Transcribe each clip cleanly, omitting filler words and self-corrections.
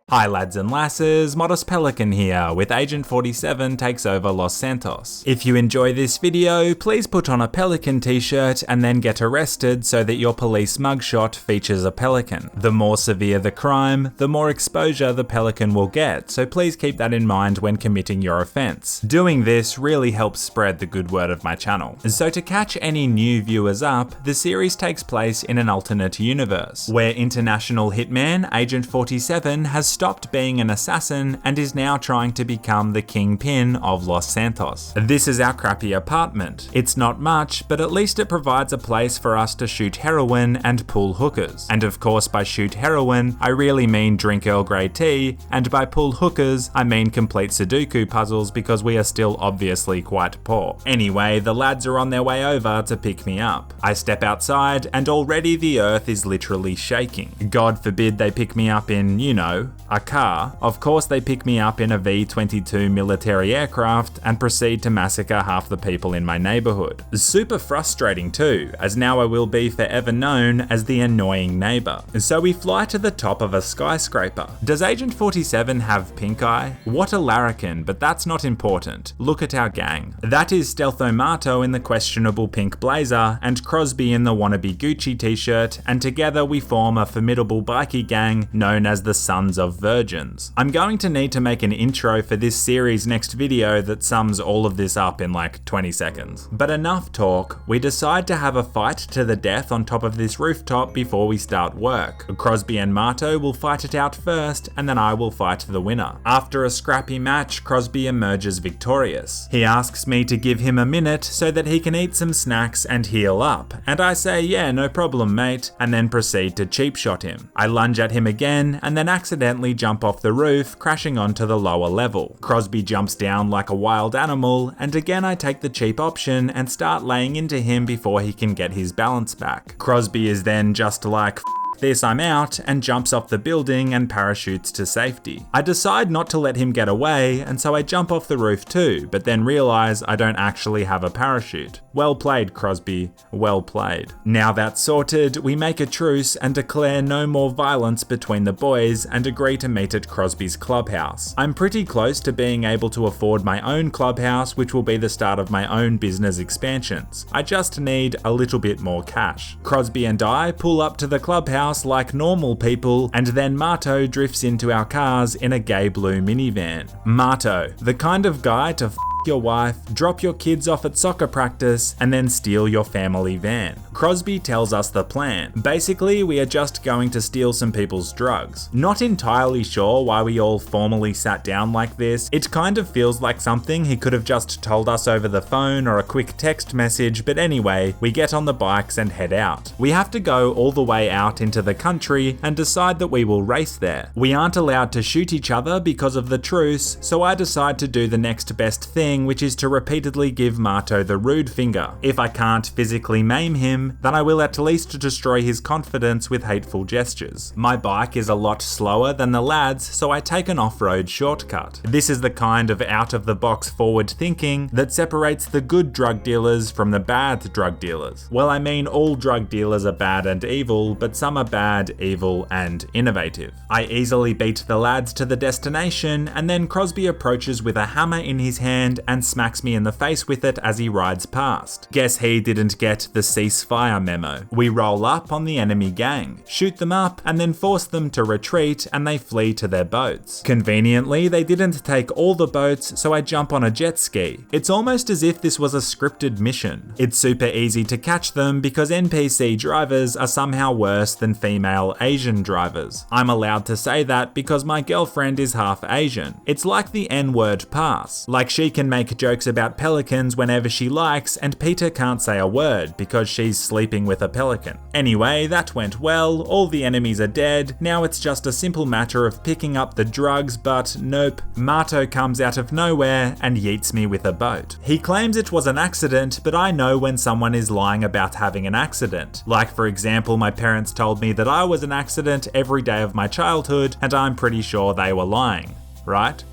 Hi lads and lasses, Modest Pelican here with Agent 47 takes over Los Santos. If you enjoy this video, please put on a Pelican t-shirt and then get arrested so that your police mugshot features a pelican. The more severe the crime, the more exposure the pelican will get, so please keep that in mind when committing your offense. Doing this really helps spread the good word of my channel. So to catch any new viewers up, the series takes place in an alternate universe, where international hitman Agent 47 has stopped being an assassin and is now trying to become the kingpin of Los Santos. This is our crappy apartment. It's not much, but at least it provides a place for us to shoot heroin and pull hookers. And of course by shoot heroin, I really mean drink Earl Grey tea, and by pull hookers, I mean complete Sudoku puzzles because we are still obviously quite poor. Anyway, the lads are on their way over to pick me up. I step outside and already the earth is literally shaking. God forbid they pick me up in, you know, a car. Of course they pick me up in a V-22 military aircraft and proceed to massacre half the people in my neighborhood. Super frustrating too, as now I will be forever known as the annoying neighbor. So we fly to the top of a skyscraper. Does Agent 47 have pink eye? What a larrikin, but that's not important. Look at our gang. That is Stealth-O-Mato in the questionable pink blazer and Crosby in the wannabe Gucci t-shirt, and together we form a formidable bikie gang known as the Sons of Virgins. I'm going to need to make an intro for this series next video that sums all of this up in like 20 seconds. But enough talk, we decide to have a fight to the death on top of this rooftop before we start work. Crosby and Mato will fight it out first, and then I will fight the winner. After a scrappy match, Crosby emerges victorious. He asks me to give him a minute so that he can eat some snacks and heal up, and I say yeah, no problem mate, and then proceed to cheap shot him. I lunge at him again and then accidentally jump off the roof, crashing onto the lower level. Crosby jumps down like a wild animal, and again I take the cheap option and start laying into him before he can get his balance back. Crosby is then just like, this, I'm out, and jumps off the building and parachutes to safety. I decide not to let him get away, and so I jump off the roof too, but then realize I don't actually have a parachute. Well played, Crosby, well played. Now that's sorted, we make a truce and declare no more violence between the boys and agree to meet at Crosby's clubhouse. I'm pretty close to being able to afford my own clubhouse, which will be the start of my own business expansions. I just need a little bit more cash. Crosby and I pull up to the clubhouse like normal people, and then Mato drifts into our cars in a gay blue minivan. Mato, the kind of guy to your wife, drop your kids off at soccer practice, and then steal your family van. Crosby tells us the plan. Basically, we are just going to steal some people's drugs. Not entirely sure why we all formally sat down like this. It kind of feels like something he could have just told us over the phone or a quick text message, but anyway, we get on the bikes and head out. We have to go all the way out into the country and decide that we will race there. We aren't allowed to shoot each other because of the truce, so I decide to do the next best thing, which is to repeatedly give Mato the rude finger. If I can't physically maim him, then I will at least destroy his confidence with hateful gestures. My bike is a lot slower than the lads, so I take an off-road shortcut. This is the kind of out-of-the-box forward thinking that separates the good drug dealers from the bad drug dealers. Well, I mean all drug dealers are bad and evil, but some are bad, evil, and innovative. I easily beat the lads to the destination, and then Crosby approaches with a hammer in his hand and smacks me in the face with it as he rides past. Guess he didn't get the ceasefire memo. We roll up on the enemy gang, shoot them up, and then force them to retreat, and they flee to their boats. Conveniently, they didn't take all the boats, so I jump on a jet ski. It's almost as if this was a scripted mission. It's super easy to catch them because NPC drivers are somehow worse than female Asian drivers. I'm allowed to say that because my girlfriend is half Asian. It's like the N-word pass. Like she can make jokes about pelicans whenever she likes, and Peter can't say a word because she's sleeping with a pelican. Anyway, that went well, all the enemies are dead, now it's just a simple matter of picking up the drugs, but nope, Mato comes out of nowhere and yeets me with a boat. He claims it was an accident, but I know when someone is lying about having an accident. Like for example, my parents told me that I was an accident every day of my childhood, and I'm pretty sure they were lying, right?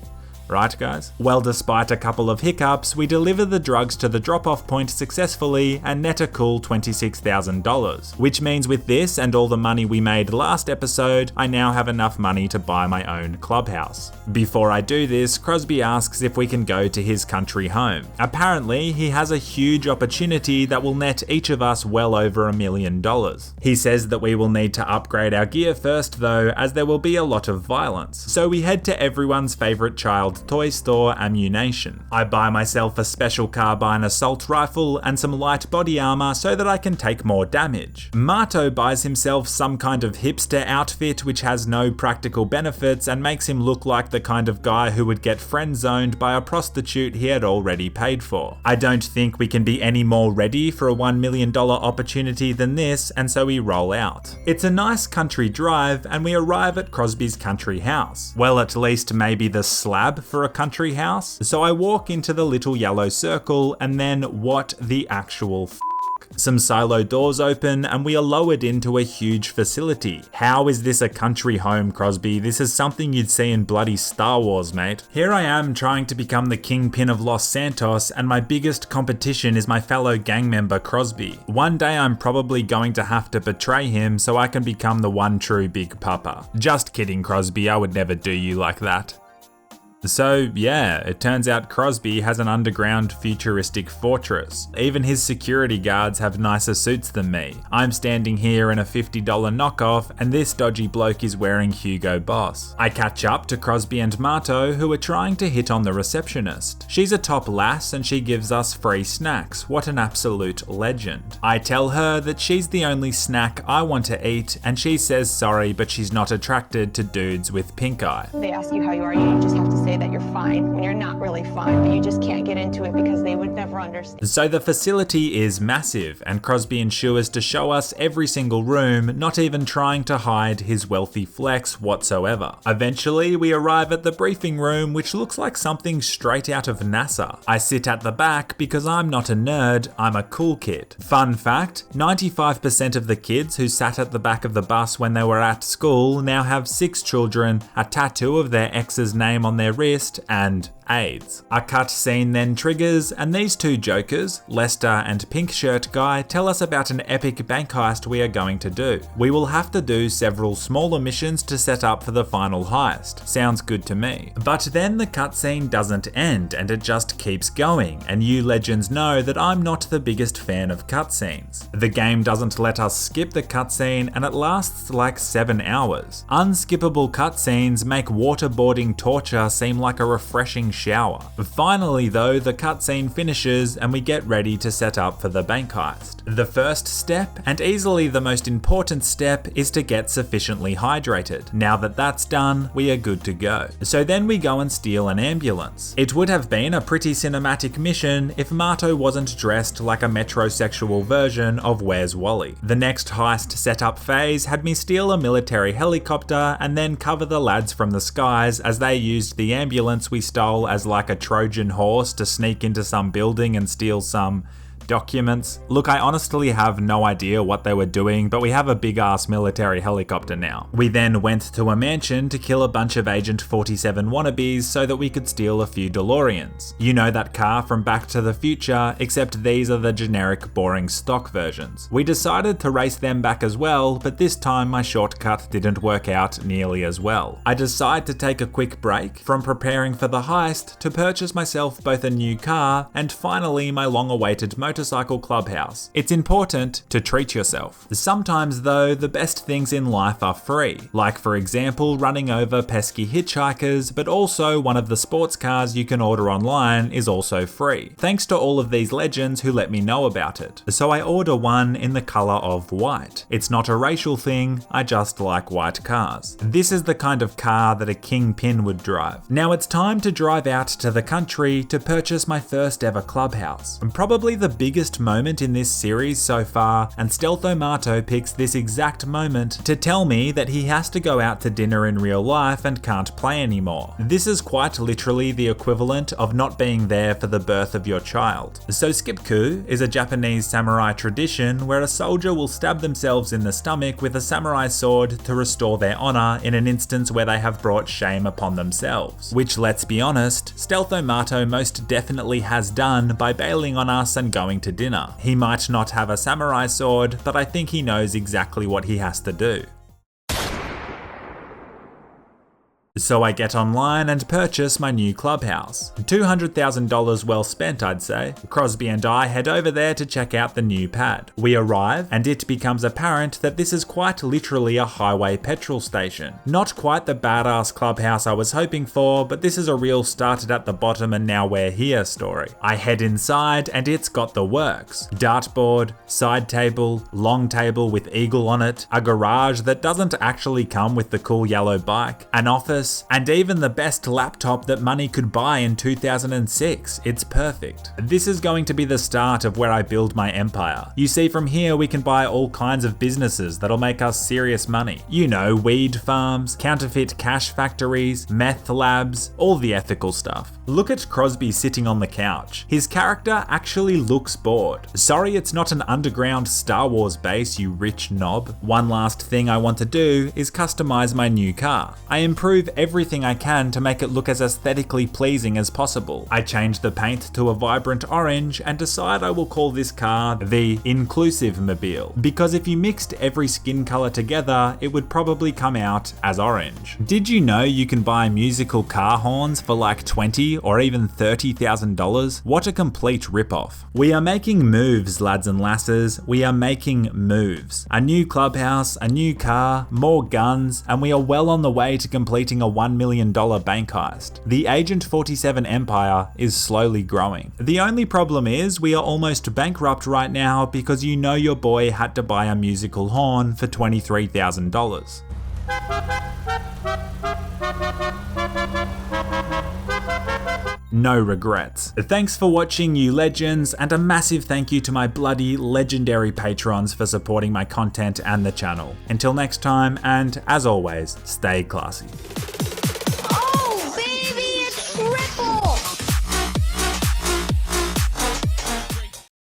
Right, guys? Well, despite a couple of hiccups, we deliver the drugs to the drop-off point successfully and net a cool $26,000, which means with this and all the money we made last episode, I now have enough money to buy my own clubhouse. Before I do this, Crosby asks if we can go to his country home. Apparently, he has a huge opportunity that will net each of us well over $1 million. He says that we will need to upgrade our gear first though, as there will be a lot of violence. So we head to everyone's favorite child toy store, Ammunition. I buy myself a special carbine assault rifle and some light body armor so that I can take more damage. Marto buys himself some kind of hipster outfit which has no practical benefits and makes him look like the kind of guy who would get friend-zoned by a prostitute he had already paid for. I don't think we can be any more ready for a $1 million opportunity than this, and so we roll out. It's a nice country drive and we arrive at Crosby's country house. Well, at least maybe the slab for a country house. So I walk into the little yellow circle and then what the actual Some silo doors open and we are lowered into a huge facility. How is this a country home, Crosby? This is something you'd see in bloody Star Wars, mate. Here I am trying to become the kingpin of Los Santos, and my biggest competition is my fellow gang member Crosby. One day I'm probably going to have to betray him so I can become the one true Big Papa. Just kidding, Crosby, I would never do you like that. So yeah, it turns out Crosby has an underground futuristic fortress. Even his security guards have nicer suits than me. I'm standing here in a $50 knockoff and this dodgy bloke is wearing Hugo Boss. I catch up to Crosby and Marto, who are trying to hit on the receptionist. She's a top lass and she gives us free snacks. What an absolute legend. I tell her that she's the only snack I want to eat and she says sorry, but she's not attracted to dudes with pink eye. They ask you how you are, you just have to say that you're fine when you're not really fine, but you just can't get into it because they would never understand. So the facility is massive and Crosby ensures to show us every single room, not even trying to hide his wealthy flex whatsoever. Eventually we arrive at the briefing room, which looks like something straight out of NASA. I sit at the back because I'm not a nerd, I'm a cool kid. Fun fact, 95% of the kids who sat at the back of the bus when they were at school now have 6 children, a tattoo of their ex's name on their wrist, and AIDS. A cut scene then triggers, and these two jokers, Lester and Pink Shirt Guy, tell us about an epic bank heist we are going to do. We will have to do several smaller missions to set up for the final heist. Sounds good to me. But then the cutscene doesn't end and it just keeps going, and you legends know that I'm not the biggest fan of cutscenes. The game doesn't let us skip the cutscene and it lasts like 7 hours. Unskippable cutscenes make waterboarding torture seem like a refreshing shower. Finally though, the cutscene finishes and we get ready to set up for the bank heist. The first step, and easily the most important step, is to get sufficiently hydrated. Now that that's done, we are good to go. So then we go and steal an ambulance. It would have been a pretty cinematic mission if Marto wasn't dressed like a metrosexual version of Where's Wally. The next heist setup phase had me steal a military helicopter and then cover the lads from the skies as they used the ambulance we stole as like a Trojan horse to sneak into some building and steal some documents. Look, I honestly have no idea what they were doing, but we have a big ass military helicopter now. We then went to a mansion to kill a bunch of Agent 47 wannabes so that we could steal a few DeLoreans. You know that car from Back to the Future, except these are the generic boring stock versions. We decided to race them back as well, but this time my shortcut didn't work out nearly as well. I decide to take a quick break from preparing for the heist to purchase myself both a new car and finally my long-awaited motorcycle clubhouse. It's important to treat yourself. Sometimes though, the best things in life are free, like for example running over pesky hitchhikers, but also one of the sports cars you can order online is also free, thanks to all of these legends who let me know about it. So I order one in the color of white. It's not a racial thing, I just like white cars. This is the kind of car that a kingpin would drive. Now it's time to drive out to the country to purchase my first ever clubhouse. Probably the biggest moment in this series so far, and Stealth-O-Mato picks this exact moment to tell me that he has to go out to dinner in real life and can't play anymore. This is quite literally the equivalent of not being there for the birth of your child. So skipku is a Japanese samurai tradition where a soldier will stab themselves in the stomach with a samurai sword to restore their honor in an instance where they have brought shame upon themselves. Which, let's be honest, Stealth-O-Mato most definitely has done by bailing on us and going to dinner. He might not have a samurai sword, but I think he knows exactly what he has to do. So I get online and purchase my new clubhouse. $200,000 well spent, I'd say. Crosby and I head over there to check out the new pad. We arrive, and it becomes apparent that this is quite literally a highway petrol station. Not quite the badass clubhouse I was hoping for, but this is a real started at the bottom and now we're here story. I head inside and it's got the works. Dartboard, side table, long table with eagle on it, a garage that doesn't actually come with the cool yellow bike, an office, and even the best laptop that money could buy in 2006. It's perfect. This is going to be the start of where I build my empire. You see, from here we can buy all kinds of businesses that'll make us serious money. You know, weed farms, counterfeit cash factories, meth labs, all the ethical stuff. Look at Crosby sitting on the couch. His character actually looks bored. Sorry it's not an underground Star Wars base, you rich knob. One last thing I want to do is customize my new car. I improve everything I can to make it look as aesthetically pleasing as possible. I change the paint to a vibrant orange and decide I will call this car the Inclusive Mobile, because if you mixed every skin color together, it would probably come out as orange. Did you know you can buy musical car horns for like $20,000 or even $30,000? What a complete ripoff. We are making moves, lads and lasses. We are making moves. A new clubhouse, a new car, more guns, and we are well on the way to completing a $1 million bank heist. The Agent 47 empire is slowly growing. The only problem is we are almost bankrupt right now because you know your boy had to buy a musical horn for $23,000. No regrets. Thanks for watching, you legends, and a massive thank you to my bloody legendary patrons for supporting my content and the channel. Until next time, and as always, stay classy.